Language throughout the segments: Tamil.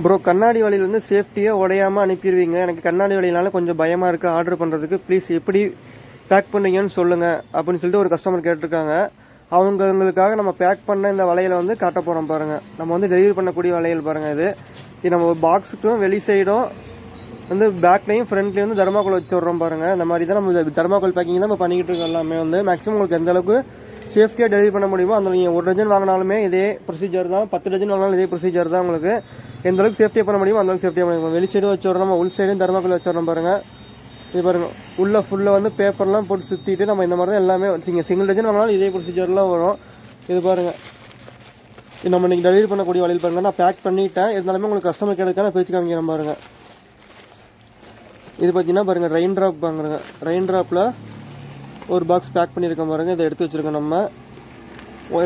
ப்ரோ, கண்ணாடி வளையல் வந்து சேஃப்டியாக உடையாமல் அனுப்பிடுவீங்க. எனக்கு கண்ணாடி வளையல்னால கொஞ்சம் பயமாக இருக்குது ஆர்டர் பண்ணுறதுக்கு. ப்ளீஸ் எப்படி பேக் பண்ணீங்கன்னு சொல்லுங்கள் அப்படின்னு சொல்லிட்டு ஒரு கஸ்டமர் கேட்டிருக்காங்க. அவங்களுக்காக நம்ம பேக் பண்ண இந்த வளையலை வந்து காட்ட போகிறோம் பாருங்கள். நம்ம வந்து டெலிவரி பண்ணக்கூடிய வளையல் பாருங்கள். இது நம்ம பாக்ஸுக்கும் வெளி சைடும் வந்து பேக்லையும் ஃப்ரண்ட்லேயும் வந்து தர்மாக்கோல் வச்சு விட்றோம் பாருங்கள். இந்த மாதிரி தான் நம்ம தர்மாக்கோல் பேக்கிங் தான் நம்ம பண்ணிக்கிட்டு இருக்கோம். எல்லாமே வந்து மேக்ஸிமம் உங்களுக்கு எந்த அளவுக்கு சேஃப்டியாக டெலிவரி பண்ண முடியுமோ அந்த நீங்கள் 1 டஜன் வாங்கினாலுமே இதே ப்ரொசீஜர் தான், 10 டஜன் வாங்கினாலும் இதே ப்ரொசீஜர் தான். உங்களுக்கு எந்த அளவுக்கு சேஃப்டியாக பண்ண முடியுமோ அந்த அளவுக்கு சேஃப்டியாக பண்ணிக்கலாம். வெளி சைடும் வச்சுடுறோம், நம்ம உள் சைடும் தர்மாக்கோல் வச்சுடுறோம் பாருங்கள். இது பாருங்கள், உள்ளே ஃபுல்லாக வந்து பேப்பர்லாம் போட்டு சுற்றிட்டு நம்ம இந்த மாதிரி தான் எல்லாமே வச்சுங்க. சிங்கிள் டஜன் வாங்கினாலும் இதே ப்ரொசீஜர்லாம் வரும். இது பாருங்கள், இது நம்ம இன்றைக்கி டெலிவரி பண்ணக்கூடிய வழியில் பாருங்கள். நான் பேக் பண்ணிவிட்டேன், இருந்தாலுமே உங்களுக்கு கஸ்டமர் கேட்க பிரித்து காமிக்கிறேன் பாருங்கள். இது பார்த்தீங்கன்னா பாருங்கள், ரெயின் ட்ராப் வாங்குறேங்க. ரெயின் ட்ராப்பில் ஒரு பாக்ஸ் பேக் பண்ணியிருக்கோம் பாருங்கள். இதை எடுத்து வச்சுருக்கோம். நம்ம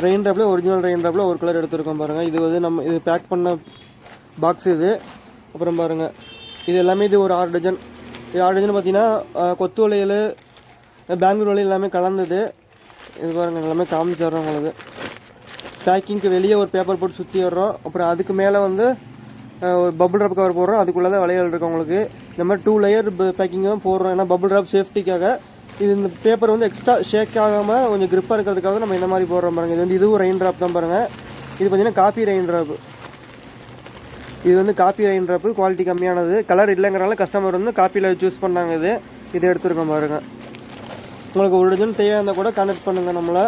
ரெயின் ட்ராப்பில் ஒரிஜினல் ரெயின் ட்ராப்பில் ஒரு கலர் எடுத்துருக்கோம் பாருங்கள். இது வந்து நம்ம இது பேக் பண்ண பாக்ஸ் இது. அப்புறம் பாருங்கள், இது எல்லாமே இது ஒரு 6 டஜன். இது 6 டஜன் பார்த்தீங்கன்னா கொத்து வளையல், பெங்களூர் வளையல் எல்லாமே கலந்தது. இது பாருங்கள், எல்லாமே காமிச்சிடுறோம் உங்களுக்கு. பேக்கிங்க்கு வெளியே ஒரு பேப்பர் போட்டு சுற்றி வர்றோம். அப்புறம் அதுக்கு மேலே வந்து ஒரு பபுள் ட்ராப் கவர் போடுறோம். அதுக்குள்ளே தான் வளையல் இருக்குது உங்களுக்கு. இந்த மாதிரி 2 லேயர் பேக்கிங் தான் போடுறோம். ஏன்னா பபுள் ட்ராப் சேஃப்டிக்காக. இது இந்த பேப்பர் வந்து எக்ஸ்ட்ரா ஷேக் ஆகாமல் கொஞ்சம் கிரிப்பாக இருக்கிறதுக்காக நம்ம இந்த மாதிரி போடுறோம் பாருங்கள். இது வந்து இதுவும் ரெயின் ட்ராப் தான் பாருங்கள். இது பார்த்தீங்கன்னா காப்பி ரெயின் ட்ராப். இது வந்து காப்பி ரெயின் ட்ராப்பு, குவாலிட்டி கம்மியானது. கலர் இல்லைங்கிறனால கஸ்டமர் வந்து காப்பியில் சூஸ் பண்ணாங்க. இது எடுத்துருக்கோம் பாருங்கள். உங்களுக்கு 1 டஜன் தேவையாக இருந்தால் கூட கான்டெக்ட் பண்ணுங்கள் நம்மளை.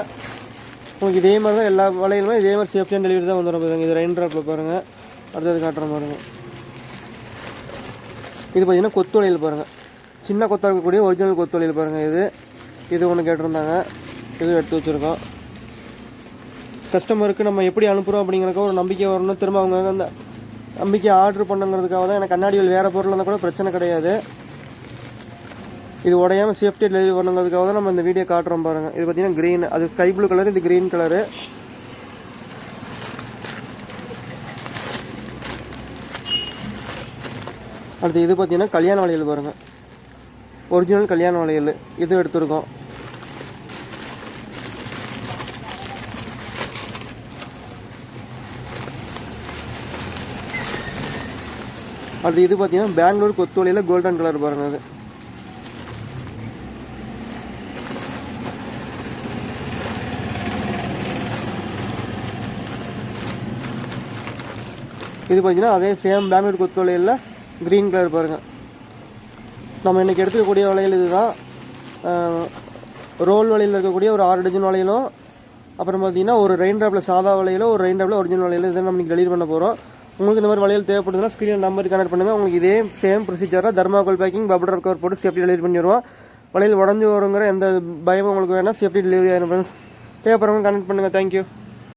உங்களுக்கு இதே மாதிரி தான் எல்லா வளையலுமே இதே மாதிரி சேஃப்டியான டெலிவரி தான் வந்துடும் பாருங்கள். இது ரெயின் ட்ராப்பில் பாருங்கள். அடுத்தது காட்டுற பாருங்கள். இது பார்த்தீங்கன்னா கொத்து வளையல் பாருங்கள். சின்ன கொத்தாக இருக்கக்கூடிய ஒரிஜினல் கொத்து வளையல் பாருங்கள். இது ஒன்று கேட்டிருந்தாங்க, இது எடுத்து வச்சுருக்கோம். கஸ்டமருக்கு நம்ம எப்படி அனுப்புகிறோம் அப்படிங்கிறக்க ஒரு நம்பிக்கை வரணும். திரும்ப அவங்க அந்த நம்பிக்கை ஆர்டர் பண்ணுங்கிறதுக்காக தான். எனக்கு கண்ணாடி வேறு பொருள் இருந்தால் கூட பிரச்சனை கிடையாது. இது உடையாமல் சேஃப்டியாக டெலிவரி பண்ணுங்கிறதுக்காக தான் நம்ம இந்த வீடியோ காட்டுறோம் பாருங்கள். இது பார்த்தீங்கன்னா க்ரீன், அது ஸ்கை ப்ளூ கலர், இது க்ரீன் கலரு. அடுத்து இது பார்த்தீங்கன்னா கல்யாண வளையல் பாருங்கள். ஒரிஜினல் கல்யாண வளையல் இது எடுத்துருக்கோம். அடுத்து இது பார்த்தீங்கன்னா பெங்களூர் கொத்து வளையல் கோல்டன் கலர் பாருங்கள். இது பார்த்தீங்கன்னா அதே சேம் பெங்களூர் கொத்து வளையலில் க்ரீன் கலர் பாருங்கள். நம்ம இன்றைக்கி எடுத்துக்கக்கூடிய வளையல் இதுதான். ரோல் வளையல் இருக்கக்கூடிய ஒரு 6 டஜன் வளையலும், அப்புறம் பார்த்தீங்கன்னா ஒரு ரெயின் ட்ராப்பில் சாதா வளையலும், ஒரு ரெயின் ட்ராப்பில் ஒரிஜினல் வளையலும் இதை நம்ம டெலிவரி பண்ண போகிறோம். உங்களுக்கு இந்த மாதிரி வளையல் தேவைப்படுதுன்னா ஸ்க்ரீன் நம்பர் கனெக்ட் பண்ணுங்கள். உங்களுக்கு இதே சேம் ப்ரொசீஜராக thermocol packing bubble wrap cover போட்டு சேஃப்டி டெலிவரி பண்ணிடுவோம். வளையல் உடஞ்சி வருங்கிற எந்த பயமும் உங்களுக்கு வேணால் சேஃப்டி டெலிவரி ஆகிடும் ஃப்ரெண்ட்ஸ். தேவைப்படுறவங்க கனெக்ட் பண்ணுங்கள். தேங்க்யூ.